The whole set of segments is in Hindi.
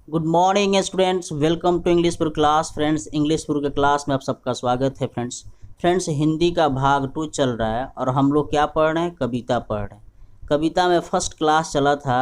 Good morning students, welcome to English पुर क्लास। फ्रेंड्स, इंग्लिश पुर के क्लास में आप सबका स्वागत है। फ्रेंड्स हिंदी का भाग 2 चल रहा है और हम लोग क्या पढ़ रहे हैं? कविता पढ़ रहे हैं। कविता में फर्स्ट क्लास चला था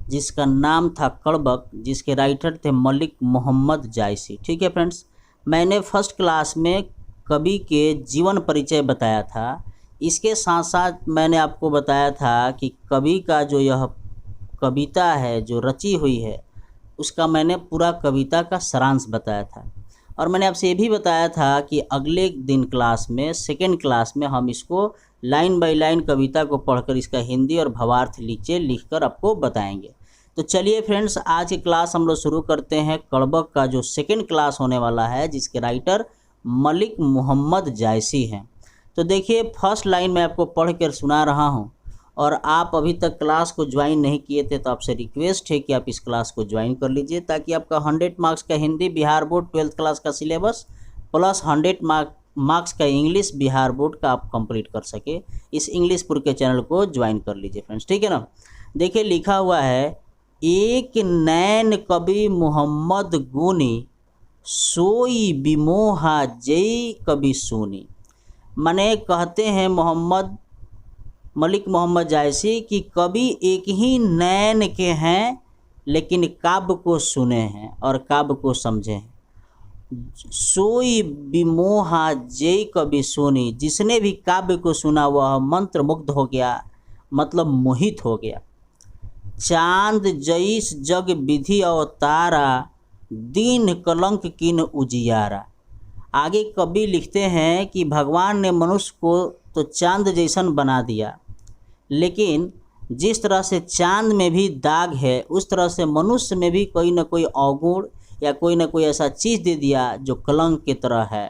जिसका नाम था कड़बक, जिसके राइटर थे मलिक मोहम्मद जायसी। ठीक है फ्रेंड्स, मैंने फर्स्ट क्लास में कवि के जीवन परिचय बताया था। इसके साथ साथ मैंने आपको बताया था कि कवि का जो यह कविता है जो रची हुई है उसका मैंने पूरा कविता का सारांश बताया था। और मैंने आपसे ये भी बताया था कि अगले दिन क्लास में, सेकेंड क्लास में, हम इसको लाइन बाय लाइन कविता को पढ़कर इसका हिंदी और भावार्थ नीचे लिखकर आपको बताएंगे। तो चलिए फ्रेंड्स, आज की क्लास हम लोग शुरू करते हैं। कड़बक का जो सेकेंड क्लास होने वाला है जिसके राइटर मलिक मोहम्मद जायसी हैं। तो देखिए, फर्स्ट लाइन मैं आपको पढ़ कर सुना रहा हूँ और आप अभी तक क्लास को ज्वाइन नहीं किए थे तो आपसे रिक्वेस्ट है कि आप इस क्लास को ज्वाइन कर लीजिए, ताकि आपका 100 मार्क्स का Hindi Bihar board 12th class का सिलेबस प्लस 100 मार्क्स का इंग्लिश बिहार बोर्ड का आप कंप्लीट कर सके। इस इंग्लिश पुर के चैनल को ज्वाइन कर लीजिए फ्रेंड्स, ठीक है ना। देखिए, लिखा हुआ है, एक नैन कवि मोहम्मद गुनी, सोई बिमोहा जई कवि सुनी। माने कहते हैं मलिक मोहम्मद जायसी कि कवि एक ही नैन के हैं लेकिन काव्य को सुने हैं और काव्य को समझे हैं। सोई विमोहा जय कवि सुनी, जिसने भी काव्य को सुना वह मंत्र मुग्ध हो गया, मतलब मोहित हो गया। चांद जईस जग विधि अवतारा, दीन कलंक किन उजियारा। आगे कवि लिखते हैं कि भगवान ने मनुष्य को तो चांद जैसन बना दिया, लेकिन जिस तरह से चांद में भी दाग है उस तरह से मनुष्य में भी कोई ना कोई अवगुण या कोई ना कोई ऐसा चीज़ दे दिया जो कलंक की तरह है।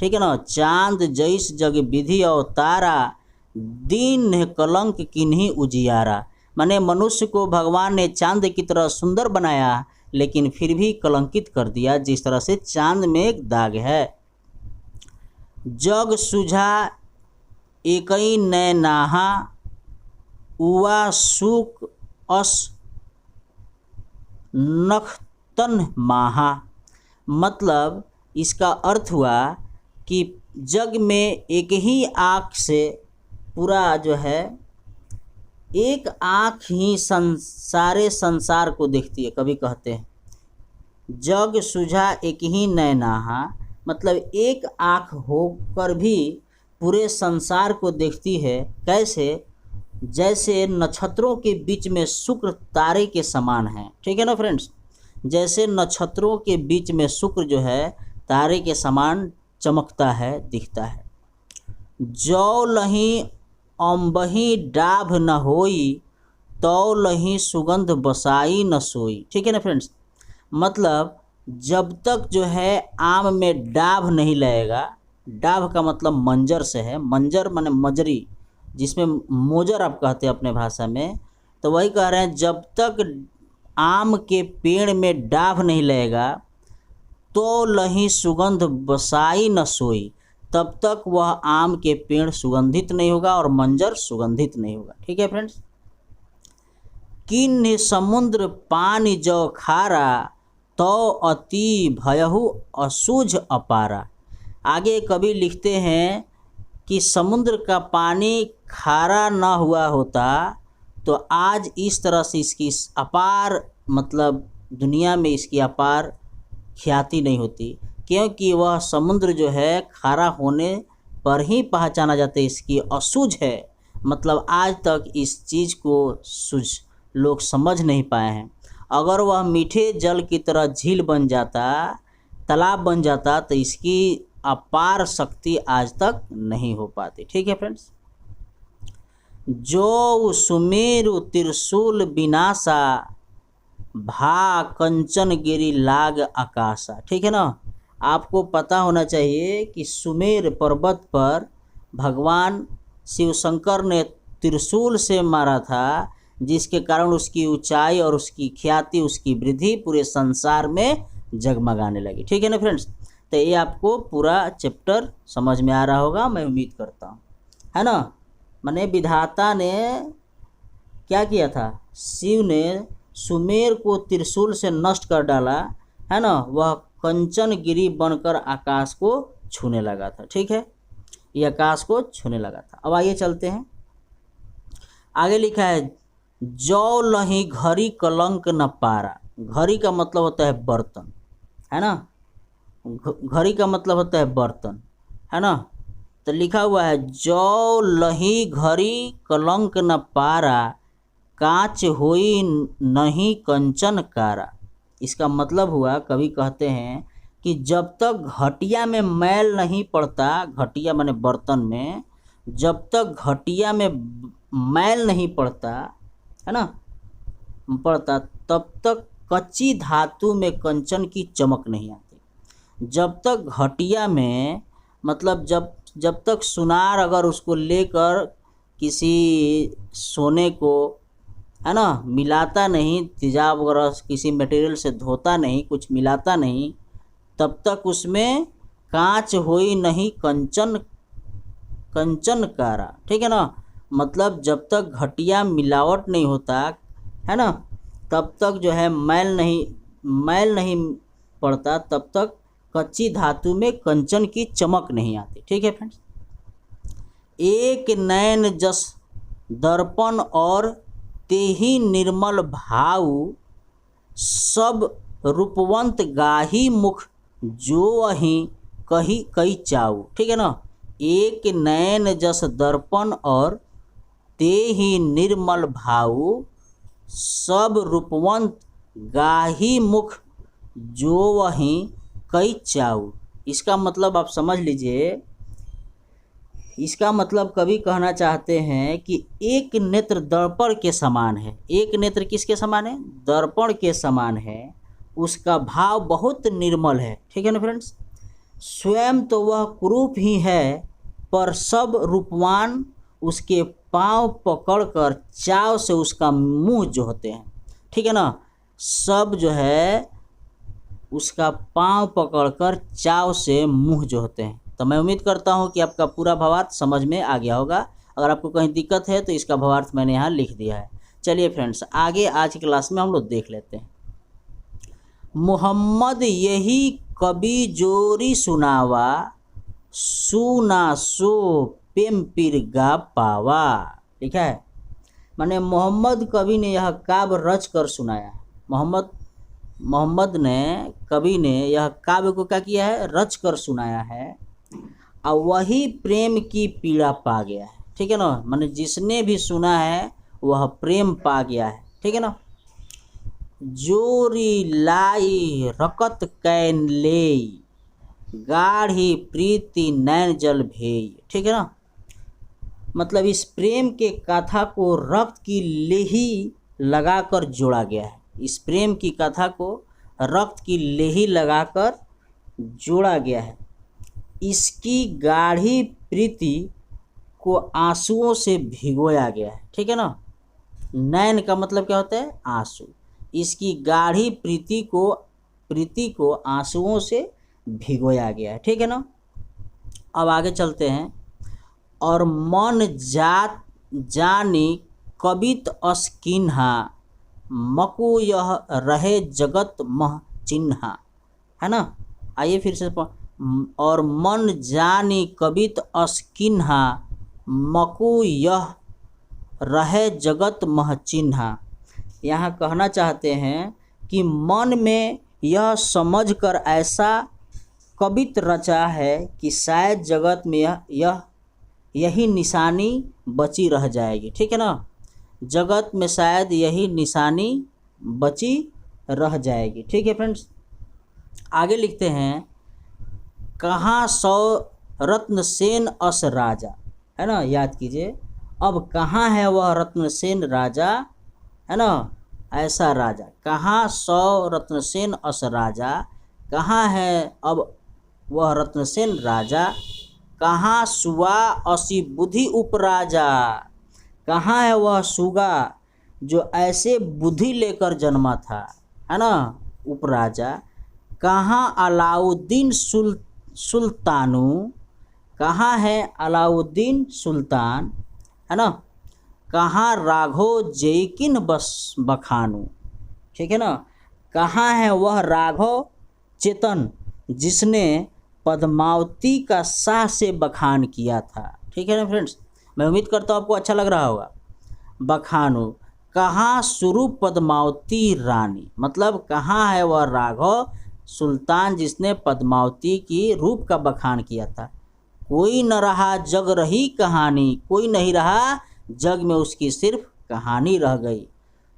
ठीक है ना। चांद जैस जग विधि अवतारा, दीन कलंक किन्हीं उजियारा। माने मनुष्य को भगवान ने चांद की तरह सुंदर बनाया लेकिन फिर भी कलंकित कर दिया, जिस तरह से चांद में एक दाग है। जग सुझा एकई नैनाहा, उवा सुक अस नखतन माहा। मतलब इसका अर्थ हुआ कि जग में एक ही आँख से पूरा जो है, एक आँख ही सारे संसार को देखती है। कभी कहते हैं जग सुझा एक ही नैनाहा, मतलब एक आँख होकर भी पूरे संसार को देखती है। कैसे? जैसे नक्षत्रों के बीच में शुक्र तारे के समान है। ठीक है ना फ्रेंड्स, जैसे नक्षत्रों के बीच में शुक्र जो है तारे के समान चमकता है, दिखता है। जौ लही अम्बही डाभ न होई, तौ लही सुगंध बसाई न सोई। ठीक है ना फ्रेंड्स, मतलब जब तक जो है आम में डाभ नहीं लगेगा, डाभ का मतलब मंजर से है, मंजर माने मजरी, जिसमें मोजर आप कहते हैं अपने भाषा में, तो वही कह रहे हैं जब तक आम के पेड़ में डाभ नहीं लगेगा तो लही सुगंध बसाई न सोई, तब तक वह आम के पेड़ सुगंधित नहीं होगा और मंजर सुगंधित नहीं होगा। ठीक है फ्रेंड्स। किन्ह समुद्र पानी जो खारा, तो अति भयहु असुझ अपारा। आगे कवि लिखते हैं कि समुद्र का पानी खारा ना हुआ होता तो आज इस तरह से इसकी अपार, मतलब दुनिया में इसकी अपार ख्याति नहीं होती, क्योंकि वह समुद्र जो है खारा होने पर ही पहचाना जाता है। इसकी असुझ है, मतलब आज तक इस चीज़ को सूझ लोग समझ नहीं पाए हैं। अगर वह मीठे जल की तरह झील बन जाता, तालाब बन जाता, तो इसकी अपार शक्ति आज तक नहीं हो पाती। ठीक है फ्रेंड्स। जो सुमेरु त्रिशूल विनाशा, भा कंचन गिरी लाग आकाशा। ठीक है ना। आपको पता होना चाहिए कि सुमेर पर्वत पर भगवान शिव शंकर ने त्रिशूल से मारा था, जिसके कारण उसकी ऊंचाई और उसकी ख्याति, उसकी वृद्धि पूरे संसार में जगमगाने लगी। ठीक है ना फ्रेंड्स। तो ये आपको पूरा चैप्टर समझ में आ रहा होगा, मैं उम्मीद करता हूँ, है ना। माने विधाता ने क्या किया था? शिव ने सुमेर को त्रिशूल से नष्ट कर डाला, है ना, वह कंचनगिरी बनकर आकाश को छूने लगा था। ठीक है, ये आकाश को छूने लगा था। अब आइए चलते हैं, आगे लिखा है जौ लही घड़ी कलंक न पारा। घड़ी का मतलब होता है बर्तन, है ना, घड़ी का मतलब होता है बर्तन, है ना। तो लिखा हुआ है जौ लही घड़ी कलंक न पारा, कांच होई नहीं कंचन कारा। इसका मतलब हुआ, कवि कहते हैं कि जब तक घटिया में मैल नहीं पड़ता, घटिया माने बर्तन में, जब तक घटिया में मैल नहीं पड़ता, है ना, पड़ता, तब तक कच्ची धातु में कंचन की चमक नहीं आती। जब तक घटिया में मतलब जब तक सुनार अगर उसको लेकर किसी सोने को, है ना, मिलाता नहीं, तेजाब वगैरह किसी मटेरियल से धोता नहीं, कुछ मिलाता नहीं, तब तक उसमें कांच होई नहीं कंचन कारा। ठीक है ना, मतलब जब तक घटिया मिलावट नहीं होता, है ना, तब तक जो है मैल नहीं पड़ता, तब तक कच्ची धातु में कंचन की चमक नहीं आती। ठीक है फ्रेंड्स, एक नैन जस दर्पण और तेहि निर्मल भाव, सब रूपवंत गाही मुख जो वही कही कई चाऊ। ठीक है ना, एक नैन जस दर्पण और तेहि निर्मल भाव, सब रूपवंत गाही मुख जो वही कई चाऊ। इसका मतलब आप समझ लीजिए, इसका मतलब कवि कहना चाहते हैं कि एक नेत्र दर्पण के समान है। एक नेत्र किसके समान है? दर्पण के समान है। उसका भाव बहुत निर्मल है। ठीक है ना फ्रेंड्स, स्वयं तो वह कुरूप ही है, पर सब रूपवान उसके पांव पकड़कर चाव से उसका मुंह जो होते हैं। ठीक है ना, सब जो है उसका पांव पकड़कर चाव से मुंह जो होते हैं। तो मैं उम्मीद करता हूं कि आपका पूरा भावार्थ समझ में आ गया होगा। अगर आपको कहीं दिक्कत है तो इसका भावार्थ मैंने यहाँ लिख दिया है। चलिए फ्रेंड्स, आगे आज की क्लास में हम लोग देख लेते हैं। मोहम्मद यही कवि जोरी सुनावा, सुना सो पेम पीर गा पावा। लिखा है, माने मोहम्मद कवि ने यह काव्य रच कर सुनाया। मोहम्मद ने कवि ने यह काव्य को क्या किया है? रच कर सुनाया है, और वही प्रेम की पीड़ा पा गया है। ठीक है ना, माने जिसने भी सुना है वह प्रेम पा गया है। ठीक है ना, जोरी लाई रकत कैन ले, गाढ़ी प्रीति नैन जल भेई। ठीक है ना, मतलब इस प्रेम के कथा को रक्त की लेही लगाकर जोड़ा गया है। इस प्रेम की कथा को रक्त की लेही लगाकर जोड़ा गया है। इसकी गाढ़ी प्रीति को आंसुओं से भिगोया गया है। ठीक है ना, नैन का मतलब क्या होता है? आंसू। इसकी गाढ़ी प्रीति को आंसुओं से भिगोया गया है। ठीक है ना, अब आगे चलते हैं। और मन जात जानी कबित अस्किन्हा, मकु यह रहे जगत मह चिन्हा। है ना, आइए फिर से और मन जानी कबित अस्किन्हा, मकु यह रहे जगत मह चिन्हा। यहाँ कहना चाहते हैं कि मन में यह समझकर ऐसा कवित रचा है कि शायद जगत में यही निशानी बची रह जाएगी। ठीक है ना, जगत में शायद यही निशानी बची रह जाएगी। ठीक है फ्रेंड्स, आगे लिखते हैं, कहाँ सौ रत्नसेन अस राजा। है ना, याद कीजिए, अब कहाँ है वह रत्नसेन राजा, है ना, ऐसा राजा। कहाँ सौ रत्नसेन अस राजा, कहाँ है अब वह रत्नसेन राजा। कहाँ सुआ असी बुद्धि उपराजा, कहाँ है वह सुगा जो ऐसे बुद्धि लेकर जन्मा था, है ना, उपराजा। कहाँ अलाउद्दीन सुल्तानू, कहाँ है अलाउद्दीन सुल्तान, है ना। कहाँ राघो जैकिन बस बखानू, ठीक है ना। कहाँ है वह राघव चेतन जिसने पद्मावती का शाह से बखान किया था। ठीक है ना फ्रेंड्स, मैं उम्मीद करता हूँ आपको अच्छा लग रहा होगा। बखानो, कहाँ शुरू पद्मावती रानी, मतलब कहाँ है वह राघव सुल्तान जिसने पद्मावती की रूप का बखान किया था। कोई न रहा जग रही कहानी, कोई नहीं रहा जग में उसकी सिर्फ कहानी रह गई।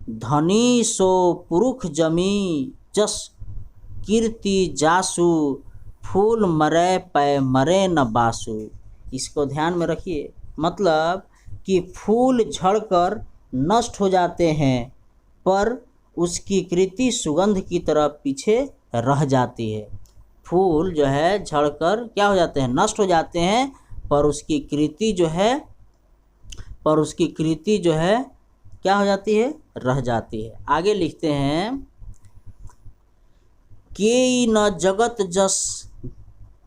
धनी सो पुरुष जमी जस कीर्ति जासु, फूल मरे पै मरे न बासु। इसको ध्यान में रखिए, मतलब कि फूल झड़कर नष्ट हो जाते हैं पर उसकी कृति सुगंध की तरह पीछे रह जाती है। फूल जो है झड़कर क्या हो जाते हैं, नष्ट हो जाते हैं, पर उसकी कृति जो है क्या हो जाती है, रह जाती है। आगे लिखते हैं, के न जगत जस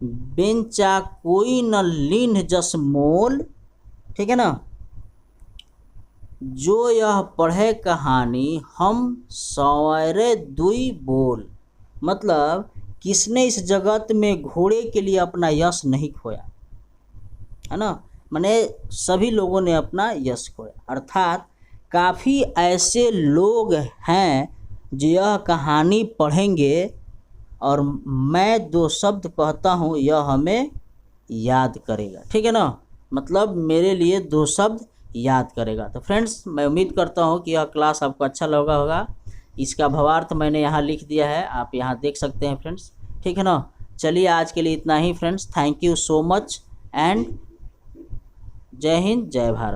बेंचा कोई न लीन जस मोल। ठीक है ना। जो यह पढ़े कहानी हम सवेरे दुई बोल, मतलब किसने इस जगत में घोड़े के लिए अपना यश नहीं खोया, है ना। माने सभी लोगों ने अपना यश खोया, अर्थात काफ़ी ऐसे लोग हैं जो यह कहानी पढ़ेंगे और मैं दो शब्द कहता हूँ यह हमें याद करेगा। ठीक है ना, मतलब मेरे लिए दो शब्द याद करेगा। तो फ्रेंड्स, मैं उम्मीद करता हूँ कि यह क्लास आपको अच्छा लगा होगा। इसका भावार्थ मैंने यहाँ लिख दिया है, आप यहाँ देख सकते हैं फ्रेंड्स। ठीक है ना। चलिए आज के लिए इतना ही friends. Thank you so much and जय हिंद जय भारत।